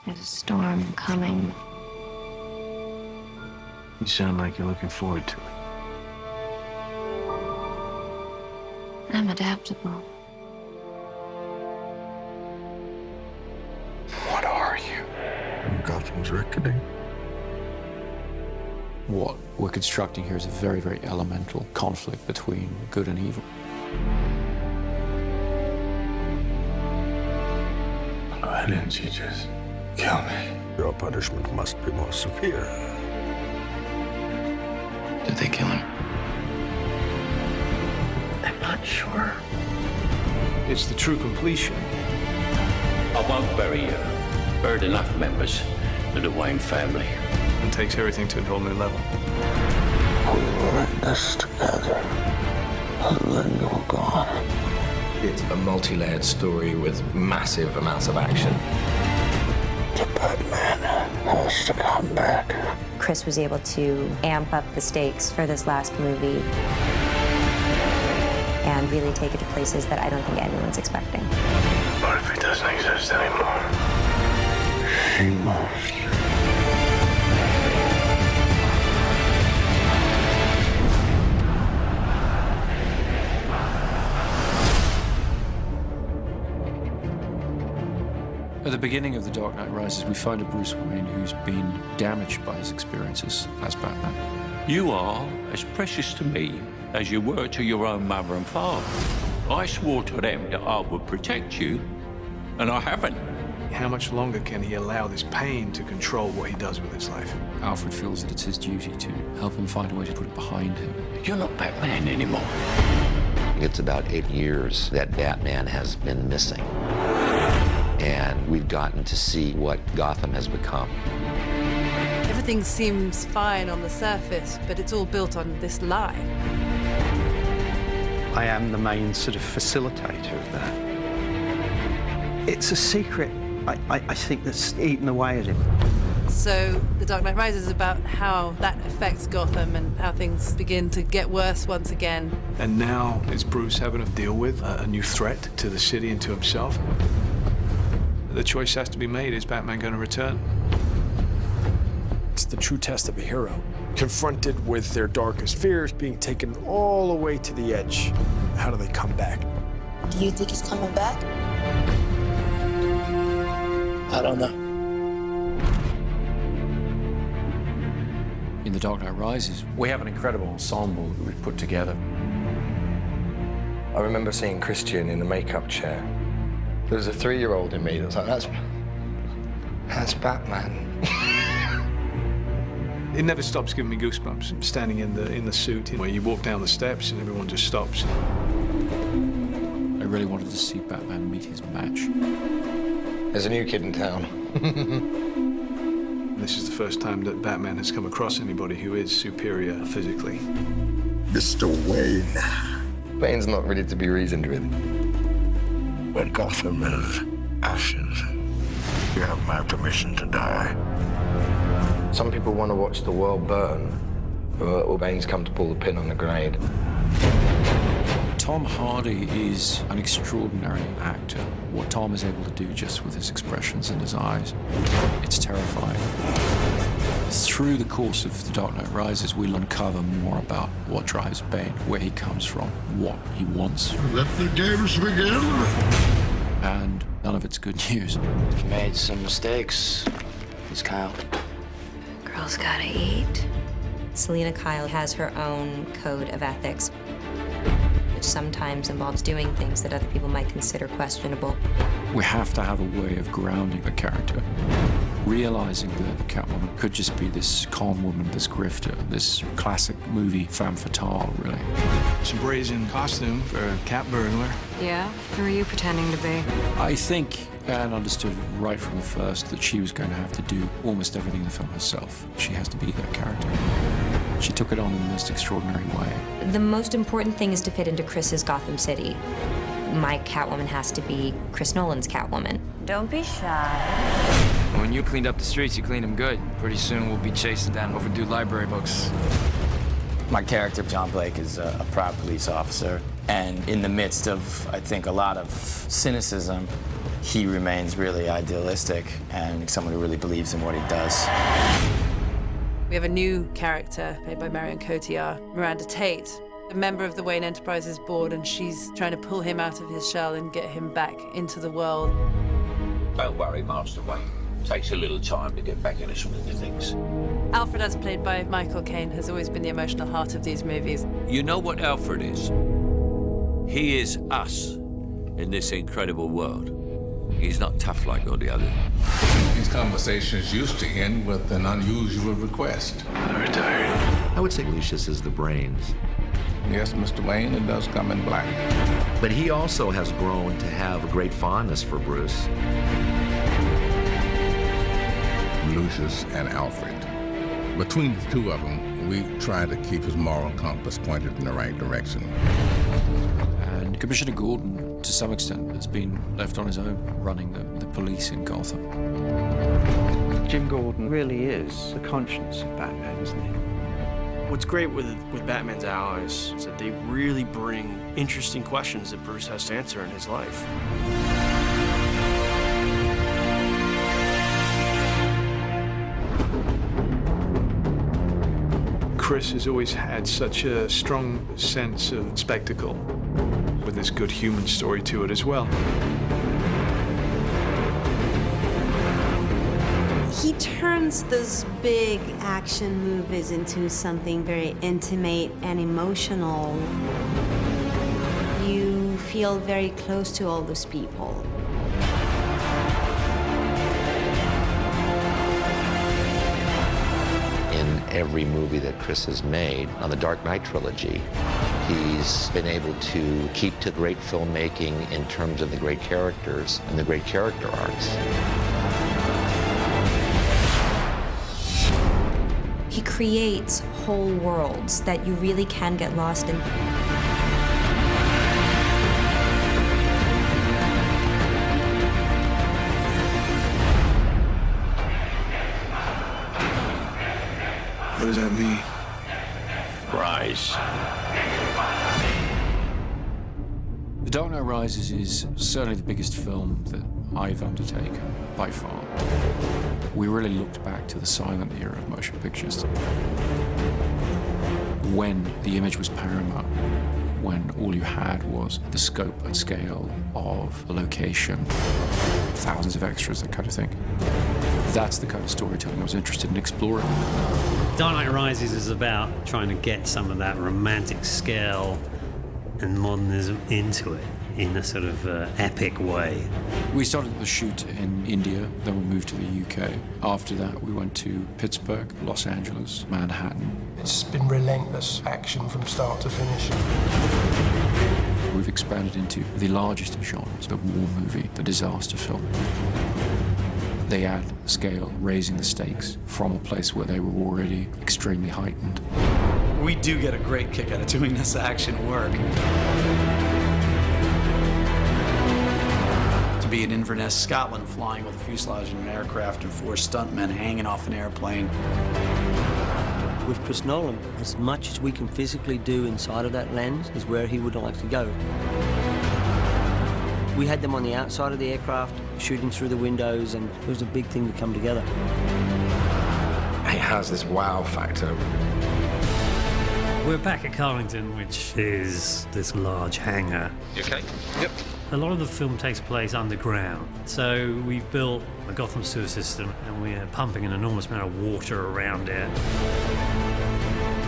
There's a storm coming. You sound like you're looking forward to it. I'm adaptable. What are you? Gotham's reckoning. What we're constructing here is a very, very elemental conflict between good and evil. Why didn't you just kill me? Your punishment must be more severe. Did they kill him? I'm not sure. It's the true completion. I won't bury you. Buried enough members of the Wayne family. And takes everything to a whole new level. We were in this together, and then you were gone. It's a multi-layered story with massive amounts of action. The Batman has to come back. Chris was able to amp up the stakes for this last movie and really take it to places that I don't think anyone's expecting. What if it doesn't exist anymore? She must. At the beginning of The Dark Knight Rises, we find a Bruce Wayne who's been damaged by his experiences as Batman. You are as precious to me as you were to your own mother and father. I swore to them that I would protect you, and I haven't. How much longer can he allow this pain to control what he does with his life? Alfred feels that it's his duty to help him find a way to put it behind him. You're not Batman anymore. It's about 8 years that Batman has been missing. And we've gotten to see what Gotham has become. Everything seems fine on the surface, but it's all built on this lie. I am the main sort of facilitator of that. It's a secret, I think, that's eaten away at him. So The Dark Knight Rises is about how that affects Gotham and how things begin to get worse once again. And now is Bruce having to deal with a new threat to the city and to himself? The choice has to be made. Is Batman going to return? It's the true test of a hero. Confronted with their darkest fears, being taken all the way to the edge. How do they come back? Do you think he's coming back? I don't know. In The Dark Knight Rises, we have an incredible ensemble that we've put together. I remember seeing Christian in the makeup chair. There was a 3-year-old in me that was like, that's Batman. It never stops giving me goosebumps. I'm standing in the suit where you walk down the steps and everyone just stops. I really wanted to see Batman meet his match. There's a new kid in town. This is the first time that Batman has come across anybody who is superior physically. Mr. Wayne. Wayne's not ready to be reasoned with. When Gotham is ashes, you have my permission to die. Some people want to watch the world burn, or Wayne's come to pull the pin on the grenade. Tom Hardy is an extraordinary actor. What Tom is able to do just with his expressions and his eyes, it's terrifying. Through the course of The Dark Knight Rises, we'll uncover more about what drives Bane, where he comes from, what he wants. Let the games begin. And none of it's good news. He made some mistakes. He's Kyle. Girls gotta eat. Selena Kyle has her own code of ethics, which sometimes involves doing things that other people might consider questionable. We have to have a way of grounding the character, realizing that Catwoman could just be this calm woman, this grifter, this classic movie femme fatale, really. Some brazen costume for a cat burglar. Yeah? Who are you pretending to be? I think Anne understood right from the first that she was going to have to do almost everything in the film herself. She has to be that character. She took it on in the most extraordinary way. The most important thing is to fit into Chris's Gotham City. My Catwoman has to be Chris Nolan's Catwoman. Don't be shy. When you cleaned up the streets, you cleaned them good. Pretty soon we'll be chasing down overdue library books. My character, John Blake, is a proud police officer. And in the midst of, I think, a lot of cynicism, he remains really idealistic and someone who really believes in what he does. We have a new character played by Marion Cotillard, Miranda Tate, a member of the Wayne Enterprises board, and she's trying to pull him out of his shell and get him back into the world. Don't worry, Master Wayne. Takes a little time to get back in the swing of things. Alfred, as played by Michael Caine, has always been the emotional heart of these movies. You know what Alfred is? He is us in this incredible world. He's not tough like all the others. These conversations used to end with an unusual request. I'm retired. I would say Lucius is the brains. Yes, Mr. Wayne, it does come in black. But he also has grown to have a great fondness for Bruce. Lucius and Alfred. Between the two of them, we try to keep his moral compass pointed in the right direction. And Commissioner Gordon, to some extent, has been left on his own running the police in Gotham. Jim Gordon really is the conscience of Batman, isn't he? What's great with Batman's allies is that they really bring interesting questions that Bruce has to answer in his life. Chris has always had such a strong sense of spectacle, with this good human story to it as well. He turns those big action movies into something very intimate and emotional. You feel very close to all those people. In every movie that Chris has made on the Dark Knight trilogy, he's been able to keep to great filmmaking in terms of the great characters and the great character arcs. He creates whole worlds that you really can get lost in. What does that mean? Rise. The Dark Knight Rises is certainly the biggest film that I've undertaken, by far. We really looked back to the silent era of motion pictures, when the image was paramount, when all you had was the scope and scale of the location, thousands of extras, that kind of thing. That's the kind of storytelling I was interested in exploring. Dark Knight Rises is about trying to get some of that romantic scale and modernism into it in a sort of epic way. We started the shoot in India, then we moved to the UK. After that, we went to Pittsburgh, Los Angeles, Manhattan. It's been relentless action from start to finish. We've expanded into the largest of genres, the war movie, the disaster film. They add scale, raising the stakes from a place where they were already extremely heightened. We do get a great kick out of doing this action work. To be in Inverness, Scotland, flying with a fuselage in an aircraft and 4 stuntmen hanging off an airplane. With Chris Nolan, as much as we can physically do inside of that lens is where he would like to go. We had them on the outside of the aircraft, shooting through the windows, and it was a big thing to come together. He has this wow factor. We're back at Carlington, which is this large hangar. You okay? Yep. A lot of the film takes place underground, so we've built a Gotham sewer system and we're pumping an enormous amount of water around it.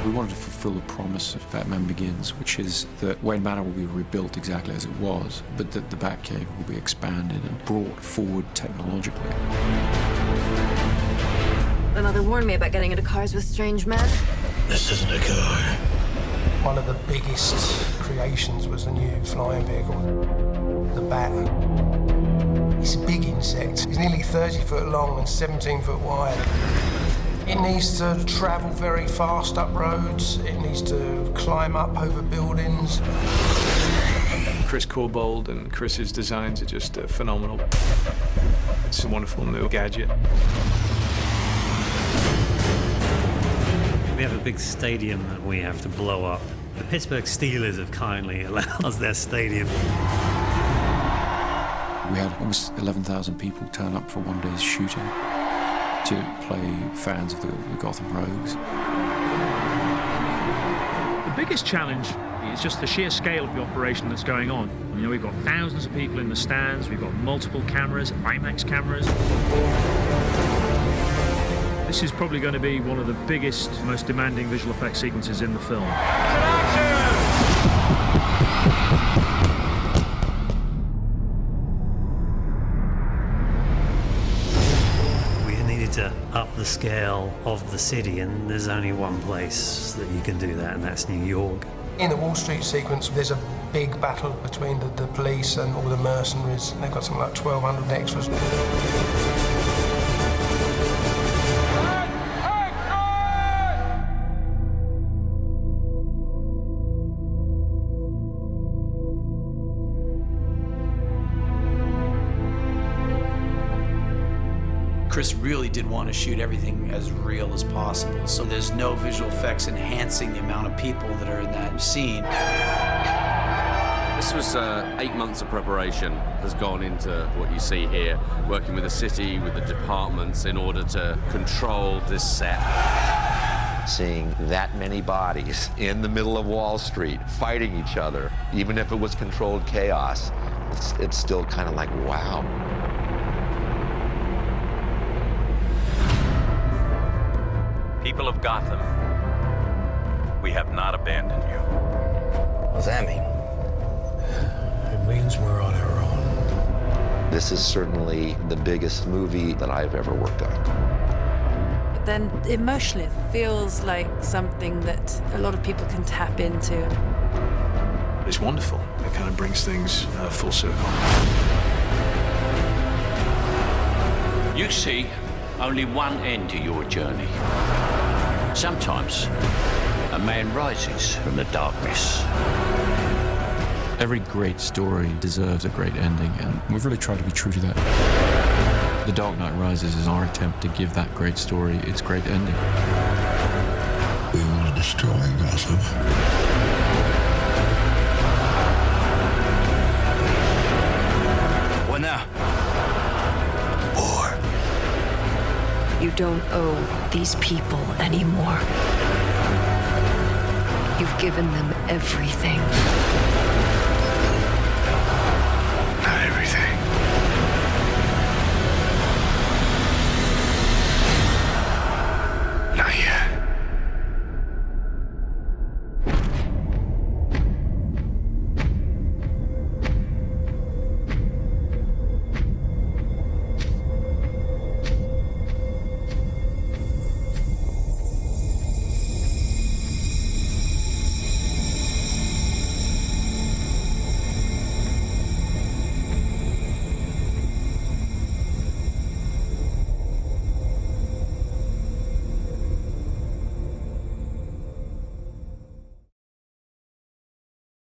We wanted to fulfill the promise of Batman Begins, which is that Wayne Manor will be rebuilt exactly as it was, but that the Batcave will be expanded and brought forward technologically. My mother warned me about getting into cars with strange men. This isn't a car. One of the biggest creations was the new flying vehicle, the Bat. It's a big insect. It's nearly 30 foot long and 17 foot wide. It needs to travel very fast up roads. It needs to climb up over buildings. Chris Corbould and Chris's designs are just phenomenal. It's a wonderful new gadget. We have a big stadium that we have to blow up. The Pittsburgh Steelers have kindly allowed us their stadium. We had almost 11,000 people turn up for one day's shooting to play fans of the Gotham Rogues. The biggest challenge is just the sheer scale of the operation that's going on. You know, we've got thousands of people in the stands, we've got multiple cameras, IMAX cameras. This is probably going to be one of the biggest, most demanding visual effects sequences in the film. To up the scale of the city, and there's only one place that you can do that, and that's New York. In the Wall Street sequence, there's a big battle between the police and all the mercenaries. They've got something like 1,200 extras. Chris really did want to shoot everything as real as possible, so there's no visual effects enhancing the amount of people that are in that scene. This was 8 months of preparation has gone into what you see here, working with the city, with the departments in order to control this set. Seeing that many bodies in the middle of Wall Street fighting each other, even if it was controlled chaos, it's still kind of like, wow. People of Gotham, we have not abandoned you. What does that mean? It means we're on our own. This is certainly the biggest movie that I've ever worked on. But then emotionally, it feels like something that a lot of people can tap into. It's wonderful. It kind of brings things full circle. You see only one end to your journey. Sometimes a man rises from the darkness. Every great story deserves a great ending, and we've really tried to be true to that. The Dark Knight Rises is our attempt to give that great story its great ending. We will destroy Gotham. What now? You don't owe these people anymore. You've given them everything.